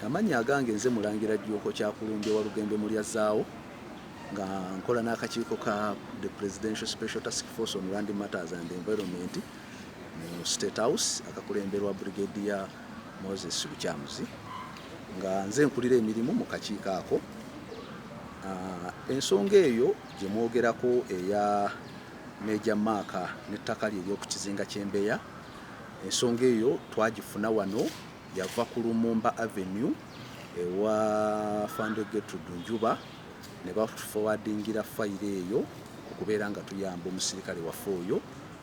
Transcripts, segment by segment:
Amannya agange nze Mulangira Jjoko Kyakulumbye wa Lugembe Mulyazzaawo nga nkola n'akakiiko ka the Presidential Special Task Force on Land Matters and Environment mu State House akakulemberwa Brigadier Moses Lukyamuzi nga nze nkulira emirimu mu kakiiko ako. Ensonga eyo gye mwogerako eya Major Mark n'ettaka lye ery'oku kizinga ky'Embeya, ensonga eyo twagifuna wano yava ku Lumumba Avenue ewa Fande Gertrude Njuba ne baforwardingira fayiro eyo okubeera nga tuyamba omusirikale waffe oyo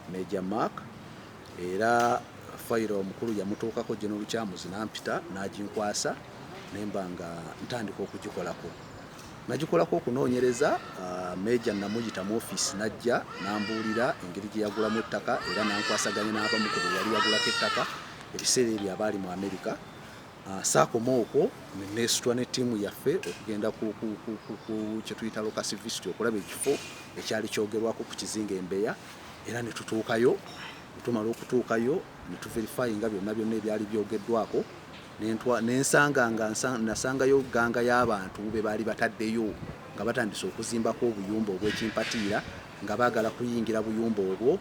Major Mark, era fayiro omukulu yamutuukako General Lukyamuzi nampita n'aginkwasa nemba nga ntandika okugikolako. Nagikolako okunoonyereza, Major namuyita mu office najja nambuulira engeri gye yagulamu ettaka era nankwasaganya n'abamu ku be yali yagulako ettaka ebiseera ebyo abaali mu America. Saakoma okwo nesitwa ne ttiimu yaffe okugenda ku kye tuyita locus visit okulaba ekifo ekyali kyogerwako ku kizinga Embeya, era ne tutuukayo. Tumala okutuukayo ne tuverifyinga byonna ebyali byogeddwako, nasangayo ganga y'abantu be baali bataddeyo nga batandise okuzimbako obuyumba obw'ekimpatiira nga baagala kuyingira buyumba obwo,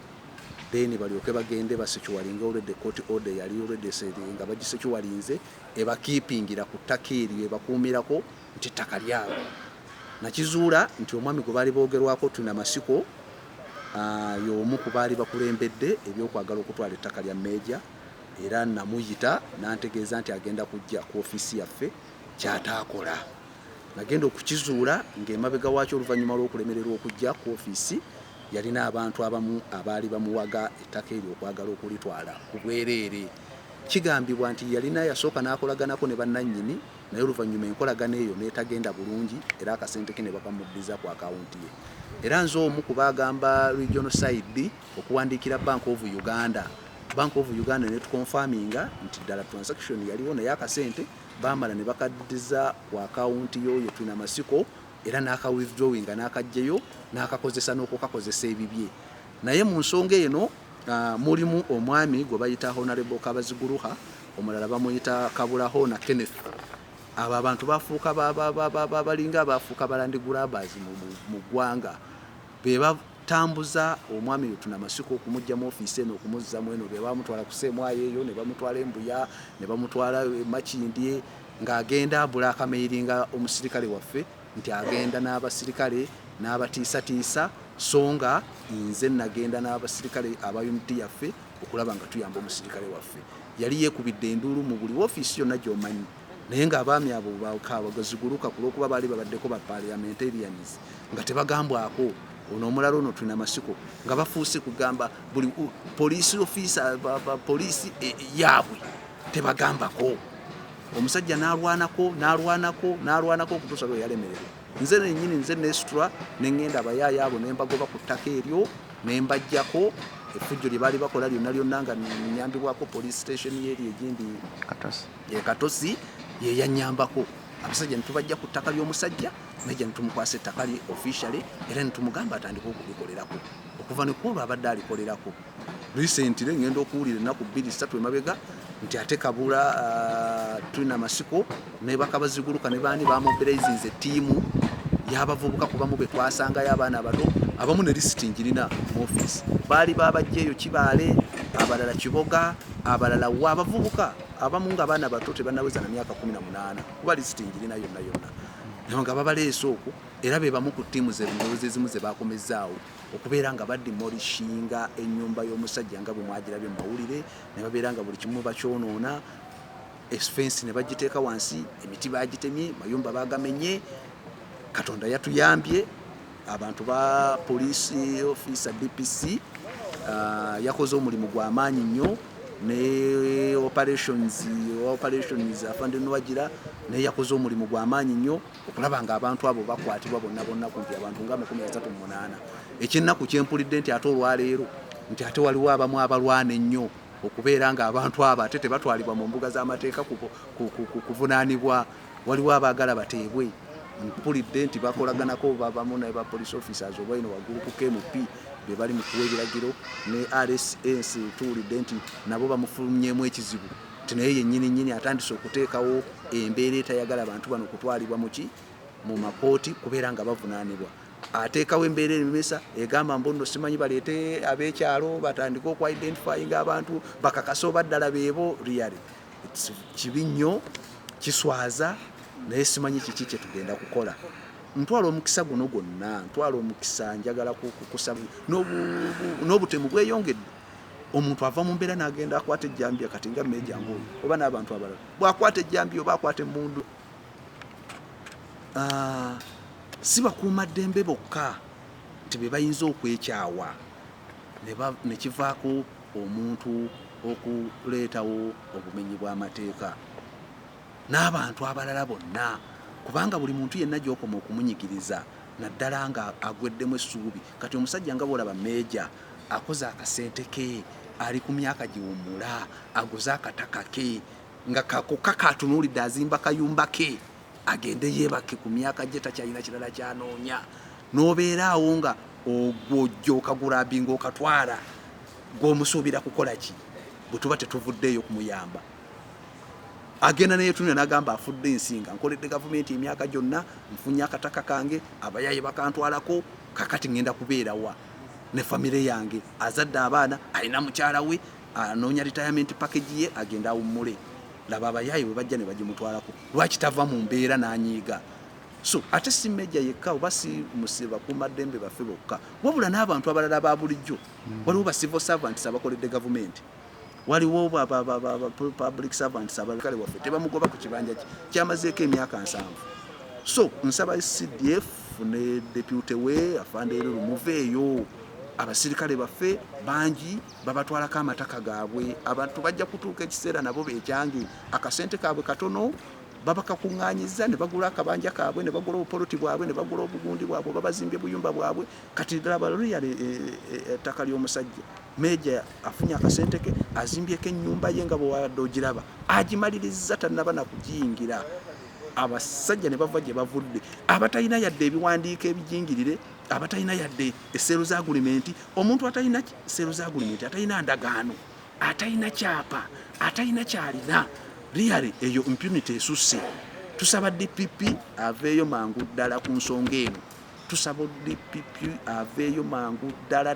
then balyoke bagende basecuwalinga already court order yali already nga bagisecuwalinze ebakiipingira ku ttaka eryo ebakuumirako nti ttaka lyabo. Nakizuula nti omwami gwe baali boogerwako tuna masiko y'omu ku baali bakulembedde ebyokwagala okutwala ettaka lya Major, era namuyita nantegeeza nti agenda kujja ku ofiisi yaffe kyataakola. Nagenda okukizuula ng'emabega waakyo oluvannyuma lw'okulemererwa okujja ku ofiisi yalina abantu abamu abaali bamuwaga ettaka eryo okwagala okulitwala ku bwereere. Kigambibwa nti yalina yasooka n'akolaganako ne bannannyini, naye oluvannyuma enkolagana eyo n'etagenda bulungi era akasente ke ne bakamuddiza ku akawunti ye. Era nze omu ku baagamba regional side okuwandiikira Bank of Uganda. Bank of Uganda ne tukonfaminga nti ddala transaction yaliwo naye akasente baamala ne bakaddiza ku akawunti y'oyo Twina Masiko, era n'aka withdrawing n'akajjeyo n'akakozesa n'okukakozesa ebibye. Naye mu nsonga eno mulimu omwami gwe bayita Honorable Kabaziguruha, omulala bamuyita Kabulaho na Kenneth. Abo abantu bafuuka balinga abafuuka balandi grabbers mu ggwanga, be batambuza omwami Twina Masiko okumujja mu ofiisi eno okumuzzamu eno, be bamutwala ku Ssemwayo eyo ne bamutwala Embuya ne bamutwala Makindye ng'agenda abulaakameiringa omusirikale waffe nti agenda n'abasirikale n'abatiisatiisa, so nga nze nagenda n'abasirikale aba unity yaffe okulaba nga tuyamba omusirikale waffe. Yali yeekubidde enduulu mu buli ofiisi yonna gy'omanyi, naye ng'abaami abo bagaziguluka ku lw'okuba baali babaddeko ba parliamentarians nga tebagambwako. Ono omulala ono Twina Masiko nga bafuuse kugamba buli police officer poliisi yaabwe tebagambako. Omusajja n'alwanako okutuusa lwe yalemererwa. Nze nennyini nesitula ne ngenda abayaaya abo ne mbagoba ku ttaka eryo ne mbaggyako. Effujjo lye baali bakola lyonna nga nnyambibwako police station y'eri egindi Katosi ye yannyambako. Abasajja ne tubajja ku ttaka ly'omusajja, Major ne tumukwasa ettaka lye officially era ne tumugamba atandika okulikolerako. Okuva ne kwolwo abadde alikolerako. Recently ngenda okuwulira ennaku 2-3 emabega nti ate Kabula Twina Masiko ne Bakabaziguluka ne baani bamobilizinze ttiimu y'abavubuka kubamu be twasangayo abaana abato abamu ne lisiti ngirina mu ofiisi. Baali babajjeeyo Kibaale, abalala Kiboga, abalala wa abavubuka abamu nga baana bato tebannaweza na myaka 18 kuba lisiti ngirina yonna nga babaleese okwo, era be bamu ku ttiimu z'ebirowoozo ezimu ze baakomezzaawo okubeera nga badimolishinga ennyumba y'omusajja nga bwe mwagirabye mu mawulire, ne babeera nga buli kimu bakyonoona, fensi ne bagiteeka wansi, emiti bagitemye, mayumba bagamenye. Katonda yatuyambye, abantu ba police officer DPC yakoze omulimu gw'amaanyi nnyo, ne operations Afande Nwagira ne yakoze omulimu gw'amaanyi nnyo okulaba nga abantu abo bakwatibwa bonna kumpi abantu nga 38. Eky'ennaku kyempulidde nti ate olwaleero nti ate waliwo abamu abalwana ennyo okubeera nga abantu abo ate tebatwalibwa mu mbuga z'amateeka kuvunaanibwa, waliwo abaagala bateebwe. Mpulidde nti bakolaganako babamu ne ba police officers oba ino waggulu ku KMP be bali mu kuwa ebiragiro ne RSS tuwulidde nti nabo bamufulumyemu ekizibu naye yennyini atandise okuteekawo embeera etayagala abantu bano okutwalibwa mu makooti kubeera nga bavunaanibwa. Ateekawo embeera emisa egamba mbu nno simanyi baleete ab'ekyalo batandike okwidentifying abantu bakakasa oba ddala beebo. Really kibi nnyo, kiswaza, naye simanyi kiki kye tugenda kukola. Ntwala omukisa guno gwonna, ntwala omukisa njagala kukusaba n'obutemu bweyongedde. Omuntu ava mu mbeera n'agenda akwata ejjambiya kati nga Meeja ng'oyo oba n'abantu abalala bw'akwata ejjambiya oba akwata emmundu. Si bakuumaddembe bokka nti be bayinza okwekyawa ne kivaako omuntu okuleetawo obumenyi bw'amateeka n'abantu abalala bonna, kubanga buli muntu yenna gy'okoma okumunyigiriza naddala nga agweddemu essuubi. Kati omusajja nga bw'olaba Meeja akoze akasente ke, ali ku myaka giwummula, aguze akataka ke nga kakokka katunuulidde azimba kayumba ke agende yeebake ku myaka gye takyalina kirala kyanoonya. N'obeeraawo nga ogwojja okagulabinga okatwala gw'omusuubira kukola ki bwe tuba tetuvuddeeyo kumuyamba. Agenda neyetunira n'agamba afudde ensinga, nkoledde gavumenti emyaka gyonna, nfunye akataka kange, abayaye bakantwalako, kakati ngenda kubeerawa ne famire yange, azadde abaana, alina mukyala we, anoonya retirement package ye, agenda awummule. Laba abayaye bwe bajja ne bagimutwalako. Lwaki tava mu mbeera n'anyiiga? So ate si Meeja yekka oba si bakuumaddembe baffe bokka, wabula n'abantu abalala ba bulijjo. Waliwo ba civil servants abakoledde gavumenti, waliwo public servants abalala waffe tebamugoba ku kibanja kyamazeeko emyaka 7. So nsaba CDF ne deputy we afande Lumuveeyo, abasirikale baffe bangi babatwalako amataka gaabwe. Abantu bajja kutuuka ekiseera nabo beekyange akasente kaabwe katono babakakuŋŋaanyiza ne bagula akabanja kaabwe ne bagula obupoloti bwabwe ne bagula obugundi bwabwe babazimbye buyumba bwabwe. Kati ddala luyale ettaka ly'omusajja Meeja afunye akasente ke azimbyeko ennyumba ye nga bwewadde ogiraba, agimaliriza tannaba na kugiyingira. Abasajja ne bava gye bavudde, abatalina yadde ebiwandiiko ebijingirire, abatalina yadde esseero za agulimenti. Omuntu atalina esseero za agulimenti, atalina ndagaano, atalina kyapa, atalina kyalina, really eyo impunity esusse. Tusaba DPP aveeyo mangu ddala ku nsonga eno. Tusaba DPP aveeyo mangu ddala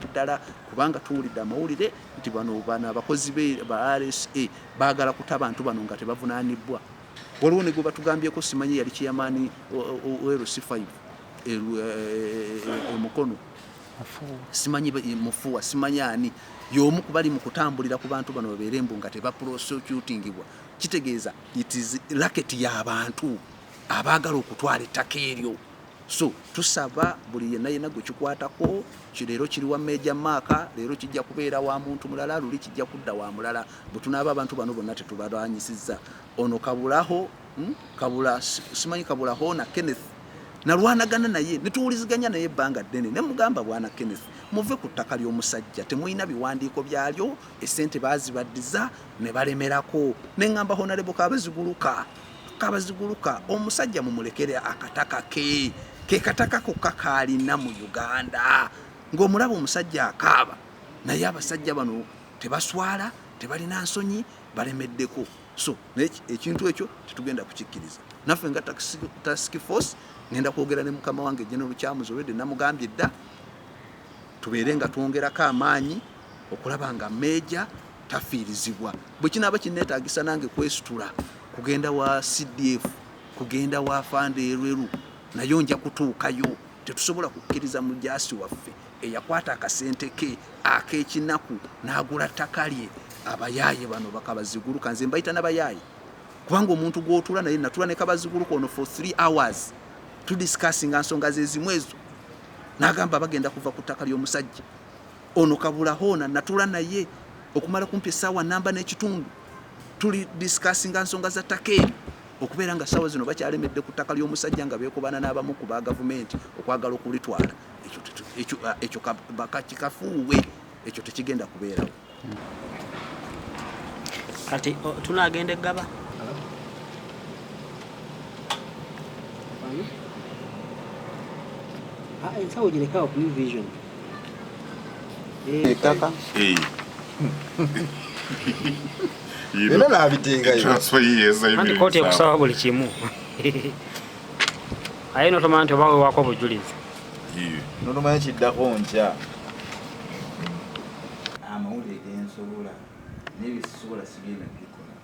kubanga tuwulidde amawulire nti bano abakozi ba RSA baagala kuta abantu bano nga tebavunaanibbwa. Waliwo ne gwe batugambyeko simanyi yali kiyamaani LC5 Mukono simanyi Mufuwa simanyi ani y'omu ku bali mu kutambulira ku bantu bano babeere embu nga tebaprosecutingibwa. Kitegeeza it is racket y'abantu abaagala okutwala ettaka eryo. So tusaba buli yenna gwe kikwatako, kireero kiri wa Meeja Maaka, leero kijja kubeera wa muntu mulala, luli kijja kudda wa mulala. Bwe tunaaba abantu bano bonna tetubalwanyisizza. Ono Kabulaho, simanyi Kabulaho na Kenneth nalwanagana naye ne tuwuliziganya naye ebbanga ddene ne mugamba bwana Kenneth muve ku ttaka ly'omusajja, temulina biwandiiko byalyo, essente baazibaddiza ne balemerako. Ne ŋŋamba Honorable Kabaziguluka omusajja mumulekere akataka ke kataka kokka kaalina mu Uganda. Ng'omulaba omusajja akaaba, naye abasajja bano tebaswala, tebalina nsonyi, balemeddeko. So ekintu ekyo tetugenda kukikkiriza. Naffe nga task force ngenda kwogera ne mukama wange General Kyamuzi olwedde namugambye dda tubeere nga twongerako amaanyi okulaba nga Meeja tafiirizibwa. Bwe kinaaba kinneetaagisa nange kwesitula kugenda wa CDF, kugenda wa Fande Lweru, nayo nja kutuukayo. Tetusobola kukkiriza mujaasi waffe eyakwata akasente ke ak'ekinaku n'agula ttaka lye. Abayaaye bano bakabaziguluka, nze mbayita n'abayaaye kubanga omuntu gw'otula naye natula ne Kabaziguluka ono for 3 hours tudiscussinga nsonga ze zimu ezo. N'agamba bagenda kuva ku ttaka ly'omusajja ono Kabulaho natula naye okumala kumpi essaawa namba n'ekitundu tuli discussinga nsonga za ttaka eryo, okubeera nga ssaawa zino bakyalemedde ku ttaka ly'omusajja nga beekobana n'abamu ku ba gavumenti okwagala okulitwala. Ekyo bakikafuuwe, ekyo tekigenda kubeerawo. Kati tunaagenda eggaba ensawo girekawo ku New Vision ettaka Era nabitengayo. Transfer years Anti kooti ekusaba buli kimu. Aye notomanya nti obawe wako obujulizi. Notomanya kiddako nkya. Amawulire gensobola n'ebisobola sigenda bikola.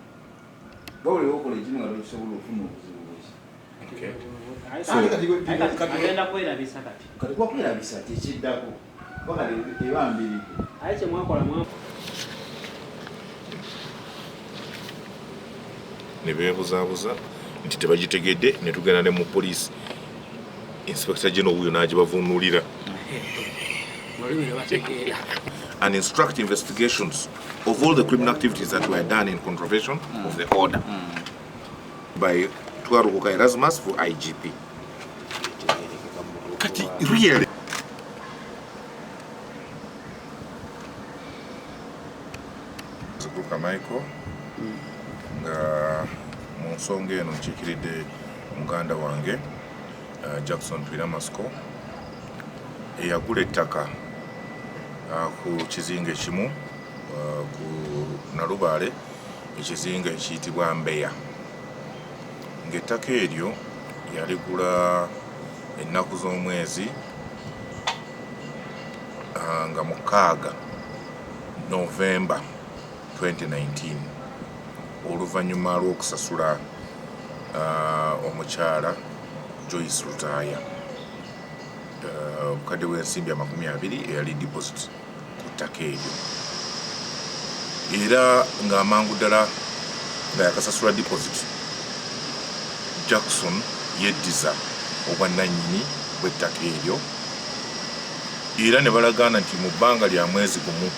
Bawulire okola ekimu nga tokisobola okufuna obuzibu bweki. Agenda kwerabisa kati. Kati kwakwerabisa tekiddako. Wakati ebambiri. Aye kye mwakola ne beebuzaabuza nti tebagitegedde ne tugenda ne mu poliisi. Inspector General wuyo n'agibavuunulira. And instruct investigations of all the criminal activities that were done in contravention of the order by Twarukoka Erasmus for IGP. Kati really Zukuka Michael nga mu nsonga eno nkiikiridde muganda wange Jackson Twiramasco eyagula ettaka ku kizinga ekimu ku Nalubaale, ekizinga ekiyitibwa Mbeya. Ng'ettaka eryo yaligula ennaku z'omwezi nga 6 November 2019 oluvannyuma lw'okusasula omukyala Joyce Lutaaya obukadde bw'ensimbi 20 eyali deposit ku ttaka eryo, era ng'amangu ddala nga yakasasula deposit, Jackson yeddiza obwannannyini bw'ettaka eryo, era ne balagaana nti mu bbanga lya mwezi gumu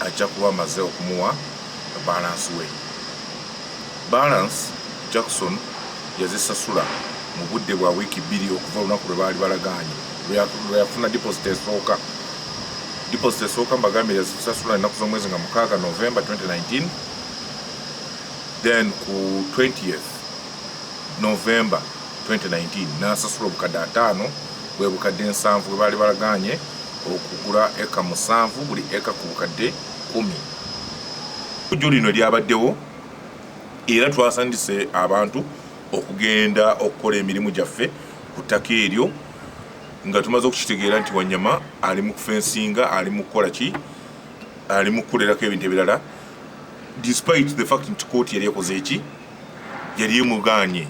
ajja kuba amaze okumuwa balance we. Balance Jackson yazisasula mu budde bwa wiiki 2 okuva olunaku lwe baali balagaanye lwe yafuna deposit esooka. Deposit esooka mbagambye yazisasula ennaku z'omwezi nga 6 November 2019, then ku 20th November 2019 n'asasula obukadde 5 bwe bukadde 7 bwe baali balagaanye okugula eka 7 buli eka ku bukadde 10. Ejjo lino lyabaddewo era twasandise abantu okugenda okukola emirimu gyaffe ku ttaka eryo nga tumaze okukitegeera nti Wanyama ali mu kufensinga, ali mu kukola ki, ali mu kukolerako ebintu ebirala, despite the fact nti kooti yali ekoze eki, yali emugaanye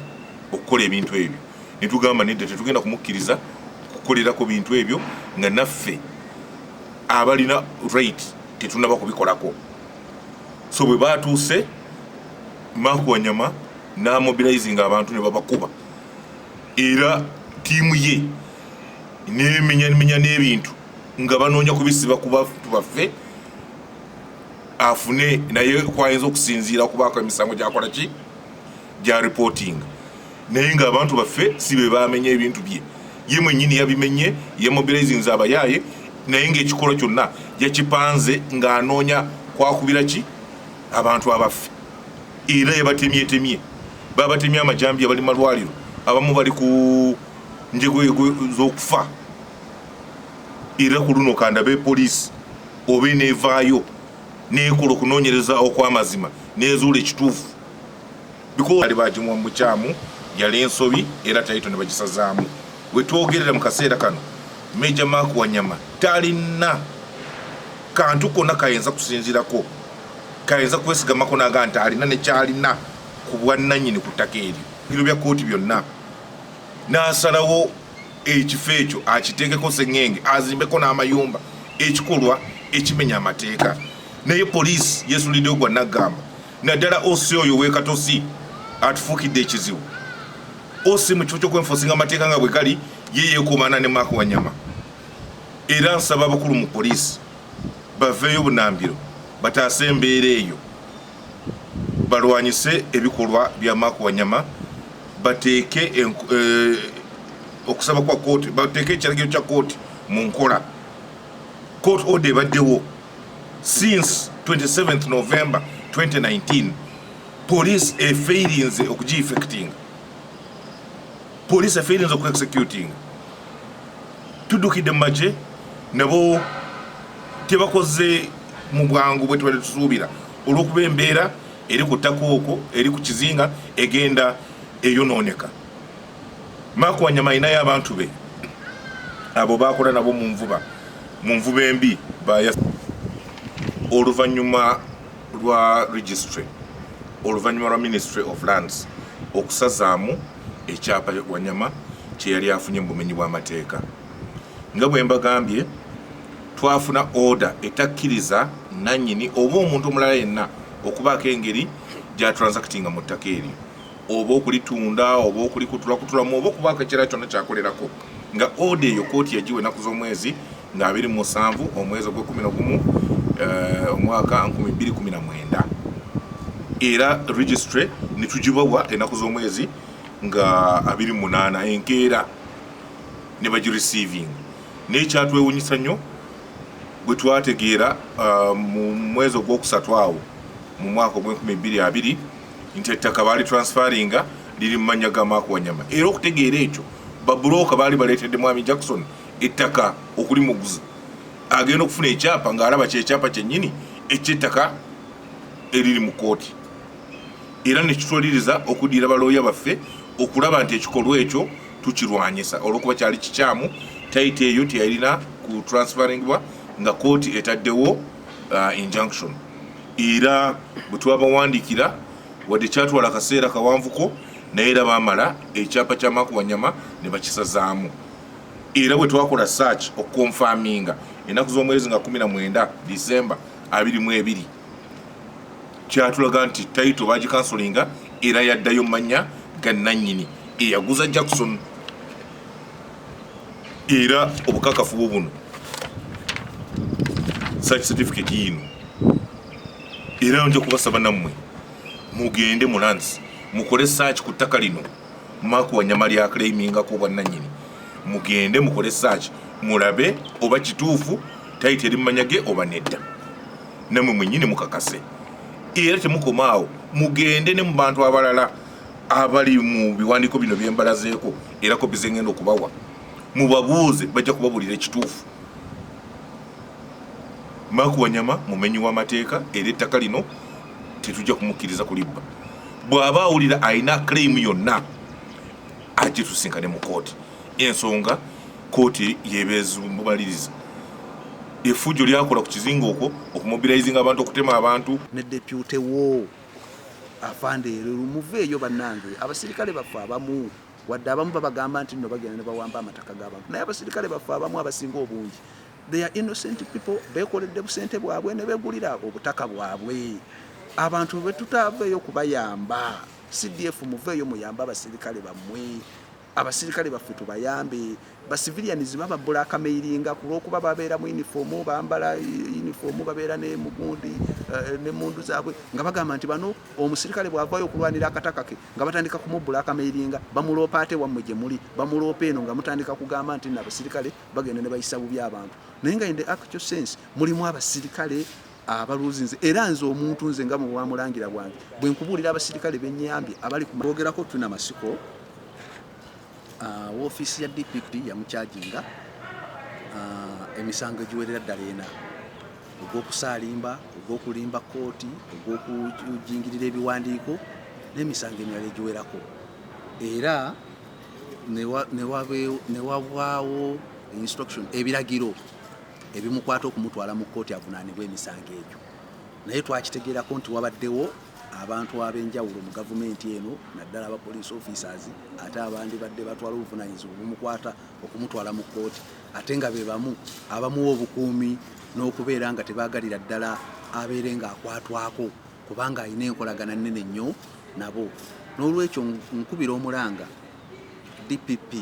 okukola ebintu ebyo. Ne tugamba nedda tetugenda kumukkiriza kukolerako bintu ebyo nga naffe abalina right tetunaba kubikolako. So bwe baatuuse Mark Wanyama n'amobilizing abantu ne babakuba, era tiimu ye n'emenya n'ebintu nga banoonya kubisiba ku bantu baffe afune naye kwayinza okusinziira kubaako emisango gyakola ki gya reporting, naye ng'abantu baffe si be baamenya ebintu bye, ye mwennyini yabimenye, yemobilizing abayaaye, naye ng'ekikolo kyonna yakipanze ng'anoonya kwakubira ki abantu abaffe, era yabatemyetemye, babatemye amajambi abali malwaliro, abamu bali ku njego z'okufa, era ku luno kandabe poliisi oba neevaayo neekola okunoonyereza okw'amazima neezuula ekituufu, because ali bagimuwa mu bukyamu yali ensobi era tayito ne bagisazaamu. We twogerera mu kaseera kano Major Mark Wanyama talina kantu konna kayinza kusinziirako, kayinza kwesigamako naga nti alina nekyalina ku bwannannyini ku ttaka eryo. Biro bya kooti byonna n'asalawo ekifo ekyo akiteekeko sengenge, azimbeko n'amayumba, ekikolwa ekimenya amateeka. Naye poliisi yeesuliddeyo gwa naggamba, naddala osi oyo w'ekatosi atufuukidde ekizibu. Osi mu kifo ky'okwenfosinga amateeka nga bwe gali ye yeekomaana ne Mark Wanyama. Era nsaba abakulu mu poliisi baveeyo bunambiro, bataase embeera eyo, balwanyise ebikolwa bya Mark Wanyama, bateeke okusaba kwa kooti, bateeke ekiragiro kya kooti mu nkola. Court order ebaddewo since 27th November 2019, police efailinze okugi-effecting, police efailinze oku-executing. Tuddukidde mu magye nabo tebakoze mu bwangu bwe tubadde tusuubira olw'okuba embeera eri ku ttaka okwo eri ku kizinga egenda eyonooneka. Mark Wanyama alinayo abantu be abo bakola nabo mu nvuba embi oluvannyuma lwa registry oluvannyuma lwa Ministry of Lands okusazaamu ekyapa Wanyama kye yali afunye mu bumenyi bw'amateeka. Nga bwe mbagambye twafuna order etakkiriza nannyini oba omuntu omulala yenna okubaako engeri gya transactinga mu ttaka eryo, oba okulitunda oba okulikutulakutulamu oba okubaako ekirala kyonna kyakolerako. Nga order eyo kooti yagiwa ennaku z'omwezi nga 27 omwezi ogw'E11 omwaka 2019 era registry ne tugibawa ennaku z'omwezi nga 28 enkeera ne bagireceiving. N'ekyatwewuunyisa nnyo bwe twategeera mu mwezi ogwokusatu awo mu mwaka ogw'2020 nti ettaka baali transferinga liri mu mannya ga Mark Wanyama. Era okutegeera ekyo babuloka baali baleetedde Mwami Jackson ettaka okulimuguza, agenda okufuna ekyapa ng'alaba kyekyapa kyennyini eky'ettaka eriri mu kooti. Era ne kitwaliriza okuddira balooya baffe okulaba nti ekikolwa ekyo tukirwanyisa olw'okuba kyali kikyamu. Taiti eyo teyalina ku transferingibwa nga kooti etaddewo injunction. Era bwe twabawandiikira wadde kyatwala akaseera kawanvuko naye era baamala ekyapa kya Mark Wanyama ne bakisazaamu. Era bwe twakola search okukonfaminga ennaku z'omwezi nga 19 December 2022 kyatulaga nti taito bagikansolinga era yaddayo mu mannya ga nannyini eyaguza Jackson. Era obukakafu buno search certificate yino era nja kubasaba nammwe mugende mu lands mukole search ku ttaka lino Mark Wanyama lya claimingako bwannannyini. Mugende mukole search mulabe oba kituufu taiti eri mmanya ge oba nedda, nammwe mwennyini mukakase. Era temukomaawo, mugende ne mu bantu abalala abali mu biwandiiko bino byembalazeeko era kopi ze ngenda okubawa, mubabuuze bajja kubabuulira ekituufu. Mark Wanyama mumenyi w'amateeka era ettaka lino tetujja kumukkiriza kulibba. Bw'aba awulira alina claim yonna ajje tusinkane mu kooti. Ensonga kooti yebeezumubaliriza effujjo lyakola ku kizinga okwo okumobilizinga abantu okutema abantu. Ne depute wo afande lumuveeyo bannange abasirikale baffe abamu wadde abamu babagamba nti nno bagenda ne bawamba amataka g'abantu, naye abasirikale baffe abamu abasinga obungi they are innocent people beekoledde busente bwabwe ne beegulira obutaka bwabwe. Abantu bwe tutaveeyo kubayamba, CDF muveeyo muyamba abasirikale bammwe. Abasirikale baffe tubayambe. Basivilians baba blackmailinga kulwokuba babeera mu uniform, bambala uniform, babeera ne mugundi ne mundu zaabwe nga bagamba nti bano omusirikale bwavaayo okulwanira akataka ke nga batandika kumu blackmailinga, bamuloopa ate wammwe gye muli, bamuloopa eno nga mutandika kugamba nti n'abasirikale bagenda ne bayisa bubi abantu. Naye nga in the actual sense mulimu abasirikale abaluzinze. Era nze omuntu nze nga mu bwamulangira bwange bwe nkubuulira abasirikale bennyambye abali kumbogerako tuna masiko ofisi ya DPP yamukyajinga emisango egiwerera ddala ena ogw'okusaalimba, ogw'okulimba kooti, ogw'okujingirira ebiwandiiko n'emisango emirala egiwerako. Era ne wabwawo instruction ebiragiro ebimukwata okumutwala mu kooti avunaanibwa emisango egyo. Naye twakitegeerako nti wabaddewo abantu ab'enjawulo mu gavumenti eno naddala aba police officers ate abandi badde batwala obuvunaanyizibwa bumukwata okumutwala mu kooti ate nga be bamu abamuwa obukuumi n'okubeera nga tebaagalira ddala abeere ng'akwatwako kubanga alina enkolagana nnene nnyo nabo. N'olwekyo nkubira omulanga DPP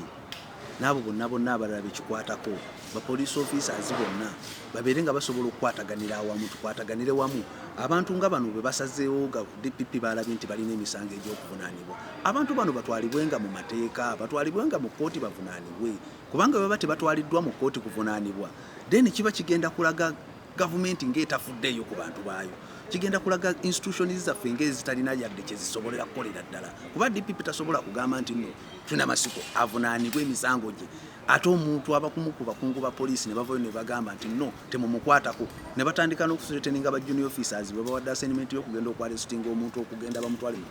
n'abo bonna abalala bekikwatako ba police officers bonna babeere nga basobola okukwataganira awamu, tukwataganire wamu. Abantu nga bano bwe basazeewo ga DPP balabye nti balina emisango egy'okuvunaanibwa, abantu bano batwalibwenga mu mateeka, batwalibwenga mu kooti bavunaanibwe, kubanga baba tebatwaliddwa mu kooti kuvunaanibwa then kiba kigenda kulaga gavumenti ng'etafuddeeyo ku bantu baayo. kigenda kulaga institution zaffe ngezi zitalina yadde kyezisobolera kukolera ddala kuba DPP tasobola kugamba nti no tuna masiko avunaanibwa emisango gye ate omuntu abakumu ku bakungu ba poliisi ne bavayo ne bagamba nti no temumukwatako ne batandika n'okuthreateninga ba junior officers bwe bawadde assignment y'okugenda okwaresitinga omuntu okugenda bamutwale mu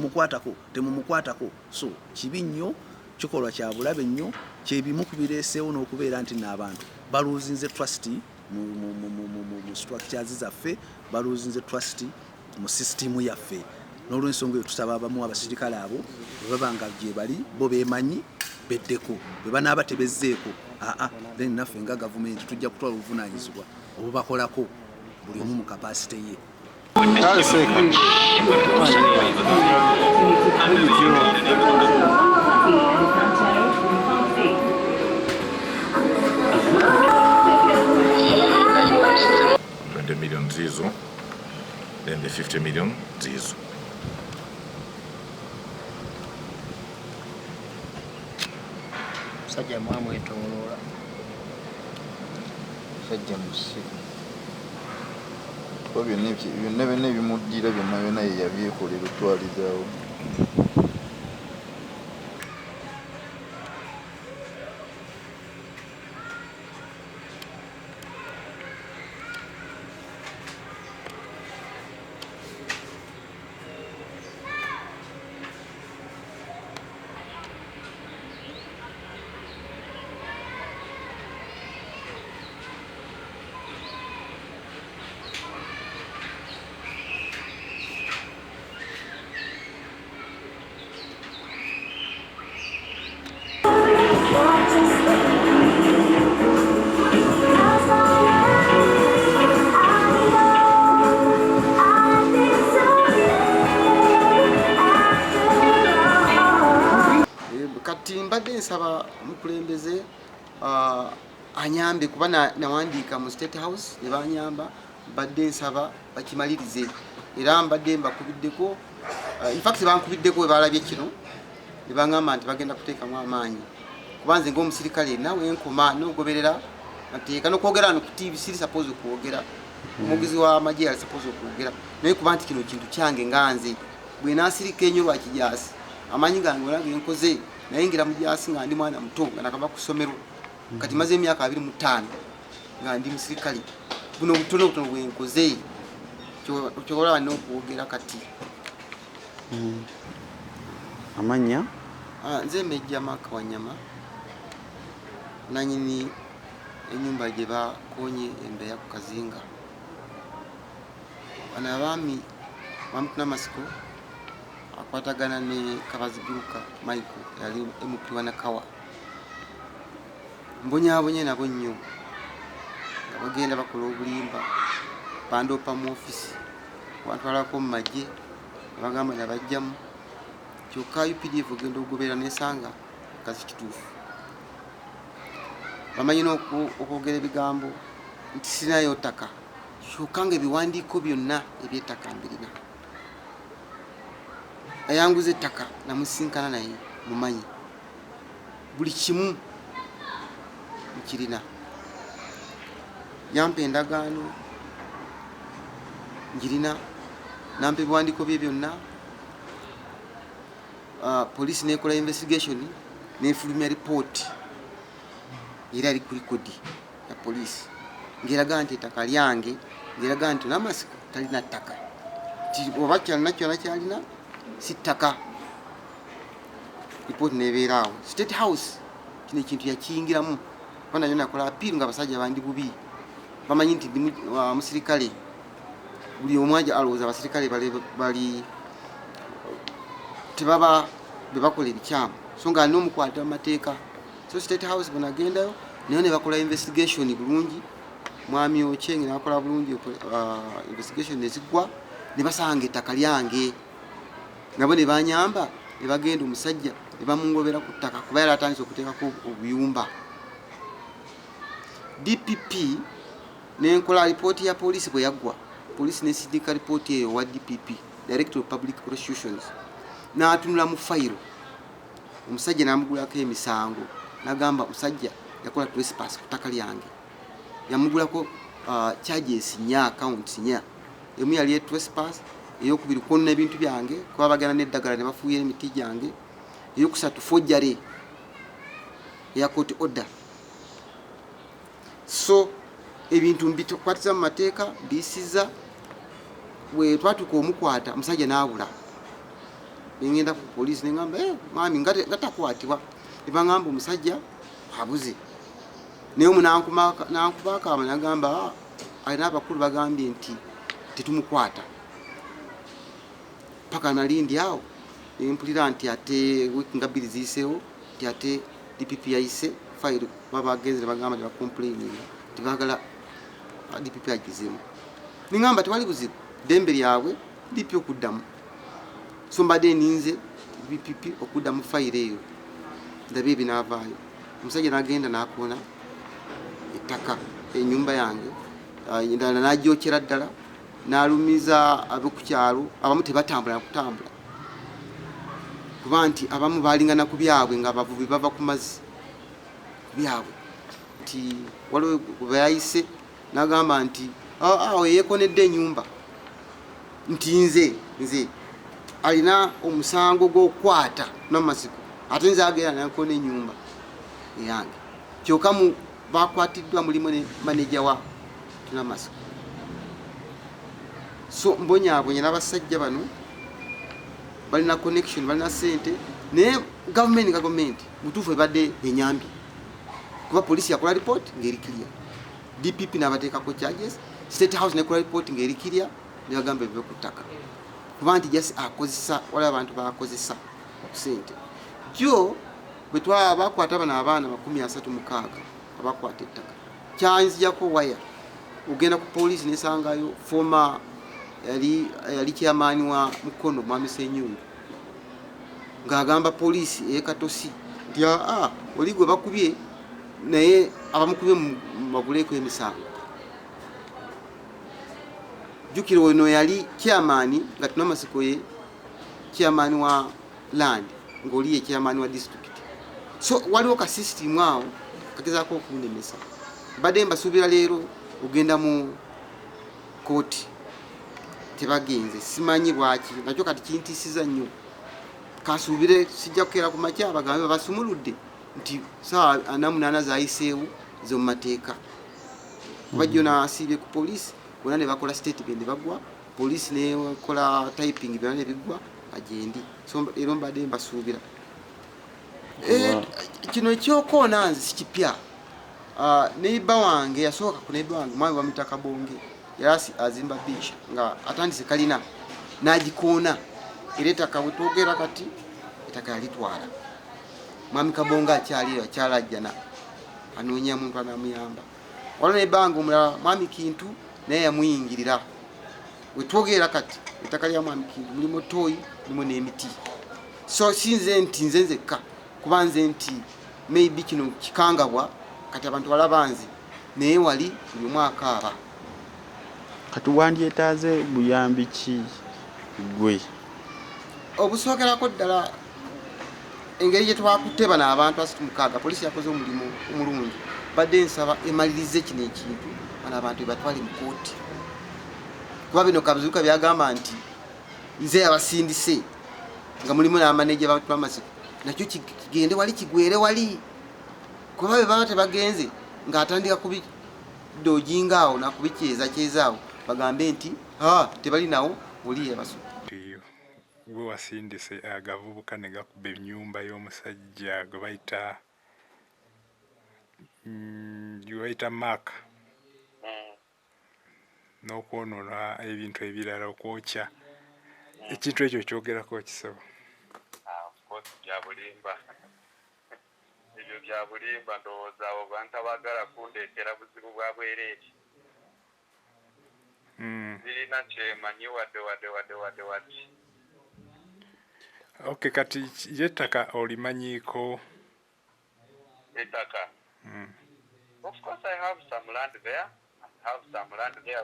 kkooti temumukwatako so kibi nnyo kikolwa kya bulabe nnyo kyebimu ku bireeseewo n'okubeera nti n'abantu baluuzinze trust mu structures zaffe baluuzinze trust mu system yaffe n'olw'ensonga eyo tusaba abamu abasirikale abo babanga gye bali bo beemanyi beddeko bwe banaaba tebezzeeko then naffe nga gavumenti tujja kutwala obuvunaanyizibwa obubakolako buli omu mu kapasite ye. $20 million zizo, then the $50 million zizo. Sajja mwamwetooloola. Sajja musiru. Kuba byonna ebimuddira byonna ye yabyekolera otwalizaawo. Mbadde nsaba omukulembeze anyambe kuba nawandiika mu State House ne banyamba mbadde nsaba bakimalirize era mbadde mbakubiddeko in fact bankubiddeko we balabye kino ne bangamba nti bagenda kuteekamu amaanyi kuba nze ng'omusirikale nawe enkoma n'ogoberera mateeka n'okwogera no ku TV siri suppose okwogera omugizi w'amagye yali suppose okwogera naye kuba nti kino kintu kyange nga nze bwe naasirika ennyo lwa kijaasi amaanyi gange olage nkoze nayingira mu jasi nga ndi mwana muto nga nakava ku ssomero kati maze emyaka 25 nga ndi musirikale buno butono bwe nkoze kyokola n'okwogera kati. Amanya nze Mejja Maka Wanyama nanyini enyumba gye bakonye Embeya ku Kazinga bana abaami bamutuna masiko akwatagana ne Kabaziguruka Michael yali MP wa Nakawa mbonyaabonye nabo nnyo bagenda bakola obulimba bandopa mu office batwalako mu magye bagamba nabajjamu kyokka UPDF ogenda okugoberera nesanga kazi kituufu bamanyi okwogera ebigambo nti sinayo ttaka kyokka nga ebiwandiiko byonna ebyettaka mbirina ayanguze ettaka namusinkana naye mumanyi buli kimu nkirina yampa endagaano njirina nampa ebiwandiiko bye byonna poliisi nekola investigation nefulumya report era ali ku likodi ya poliisi ngeraga nti ettaka lyange ngeraga nti namasiko talina ttaka oba kyalina kyona kyalina si ttaka report nebeeraawo State House kino ekintu yakiyingiramu kubana yo nakola appeal nga abasajja bandi bubi bamanyi nti musirikale buli omwaja alowooza abasirikale bali tebaba bebakola ebikyamu so nga alina omukwata amateeka so State House bonagendayo naye ne bakola investigation bulungi mwami Ochieng nakola bulungi investigation nezigwa ne basanga ettaka lyange nabo ne banyamba ne bagenda omusajja ne bamungobera ku ttaka kuba yali atandise okuteekako obuyumba DPP nenkola ripooti ya poliisi bwe yaggwa poliisi nesindika ripooti eyo wa DPP Director of Public Prosecutions n'atunula mu fayiro omusajja n'amugulako emisango n'agamba omusajja yakola trespass ku ttaka lyange yamugulako charges nya accounts nya emu yali trespass, eyokubiri kwonna ebintu byange kuba bagenda n'eddagala ne bafuuya emiti gyange, eyokusatu forgery ya court order. So ebintu mbitukwatiza mu mateeka bisiza, we twatuka omukwata musajja n'abula, ngenda ku poliisi nengamba mwami ngatakwatibwa, nebangamba omusajja abuze. Naye omu nankubaka nagamba alina abakulu bagambye nti tetumukwata. Paka nalindi awo empulira nti ate wiki nga bbiri ziyiseewo nti ate DPP yayise file babagenze bagamba ne bacomplaining tibagala DPP agizemu. Ningamba tewali buzibu, dembe lyabwe DPP okuddamu. So mbadde ninze DPP okuddamu file eyo, ndabe ebinaavaayo. Omusajja nagenda nakona ettaka ennyumba yange, endala nagyokera ddala, nalumiza ab'okukyalo abamu tebatambula nakutambula, kuba nti abamu balingana ku byabwe nga abavubi bava ku mazzi ku byabwe. Nti waliwo bwe yayise nagamba nti awo yeekonedde ennyumba, nti nze alina omusango gw'okukwata n'amasiko, ate nze agenda nankona ennyumba eyange. Kyokka bakwatiddwa mulimu ne maneja wa tunamasiko. So mbonyaabonye n'abasajja bano balina connection, balina sente, naye gavumenti butuufu ebadde enyambye, kuba poliisi yakola report ng'eri clear, DPP n'abateekako charges, State House nekola report ng'eri clear, ne bagamba ebive ku ttaka, kuba nti just akozesa waliwo abantu bakozesa sente. Kyo bwe bakwata bano abaana 36 abakwata ettaka, kyanzijako waya ogenda ku poliisi nesangayo former yali chairman wa Mukono Mwami Senyungu ng'agamba poliisi ekatosi nti oli gwe bakubye naye abamukubye mabuleko emisango. Jukira ono yali chairman nga tunamasiko ye chairman wa land ng'oli ye chairman wa district. So waliwo ka system awo kagezaako okunemesa. Badde mbasuubira leero ogenda mu kooti tebagenze, simanyi bwaki, nakyo kati kintiisiza nnyo. Kasuubire sijja kukeera ku makya bagambe babasumuludde nti saa 48 zayiseewo zo mu mateeka. Kuba jjo nasiibye ku poliisi bonna ne bakola statement ne bagwa, poliisi nekola typing byonna ne biggwa agendi. So leero mbadde mbasuubira. Kino ekyokoona nze si kipya. Neiba wange yasooka ku neiba wange mwami bamuyita Kabonge yali azimba beach nga atandise kalina n'agikoona era ettaka bwe twogera kati ettaka yalitwala. Mwami Kabonge akyalajjana anoonya muntu anamuyamba. Waliwo neiba wange omulala mwami Kintu naye yamuyingirira. Bwe twogera kati ettaka lya mwami Kintu mulimu toyi mulimu n'emiti. So sinze nti nze nzekka kuba nze nti maybe kino kikangabwa kati abantu balabanzi naye wali buli mwaka aba. Kati wandyetaaze buyambi ki gwe? Obusookerako ddala engeri gye twakutte bano abantu 36 poliisi yakoze omulimu omulungi. Badde nsaba emalirize kino ekintu bano abantu batwale mu kooti, kuba bino kabuzuuka byagamba nti nze abasindise nga mulimu n'amaneja batwamasiko nakyo kigende wali kigwere wali, kuba bwe baba tebagenze ng'atandika kubidojingaawo nakubikyezaawo bagambe nti tebali nawo oli yabaso. Gwe wasindise agavubuka ne gakuba ennyumba y'omusajja gwe bayita Mark n'okwonoona ebintu ebirala, okwokya ekintu ekyo kyogerako kisaba. Ebyo bya bulimba ndowooza abo bantu abaagala kundeetera buzibu bwa bwereere birina kyemanyi wadde. Okay, kati yettaka olimanyiiko? Ettaka? Of course I have some land there.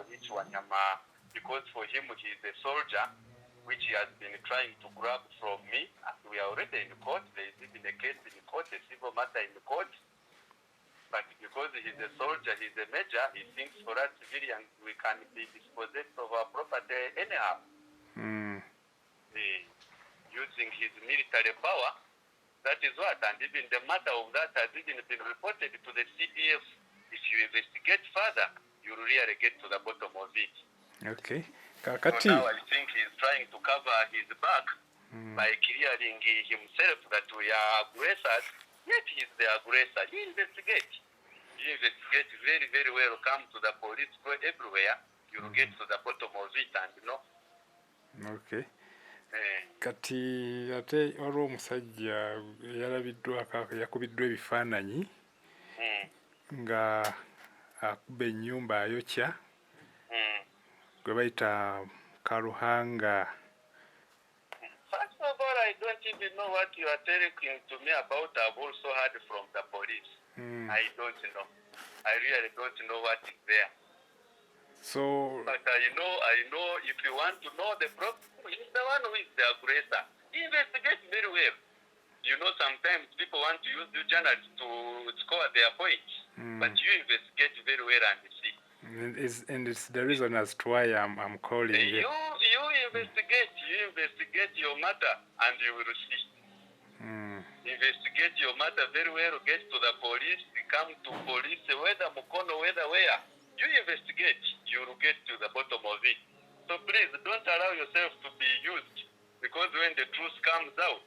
Which Wanyama, because for him he is a soldier, which he has been trying to grab from me. We are already in court. There is even a case in court, a civil matter in court. but because he's a soldier, he's a major, he thinks for us civilians we can be dispossessed of our property anyhow. Using his military power, that is what, and even the matter of that has even been reported to the CDF. If you investigate further, you'll really get to the bottom of it. Okay. So Kakati. now I think he's trying to cover his back by clearing himself that we are aggressors, yet he's the aggressor. You investigate. You investigate very, very well, come to the police, go everywhere, you'll get to the bottom of it and know. Okay. Kati ate waliwo omusajja yakubiddwa ebifaananyi nga akuba ennyumba ayokya gwe bayita Karuhanga. First of all, I don't even know what you are telling to me about. I've also heard from the police. I don't know. I really don't know what is there. So, But I know if you want to know the problem, he's the one who is the aggressor. He investigates very well. You know, sometimes people want to use the journalists to score their points, but you investigate very well and see. and it's the reason as to why I'm calling you. You investigate your matter and you will see. Investigate your matter very well, get to the police, come to police, whether Mukono, whether where. You investigate, you will get to the bottom of it. So please, don't allow yourself to be used, because when the truth comes out,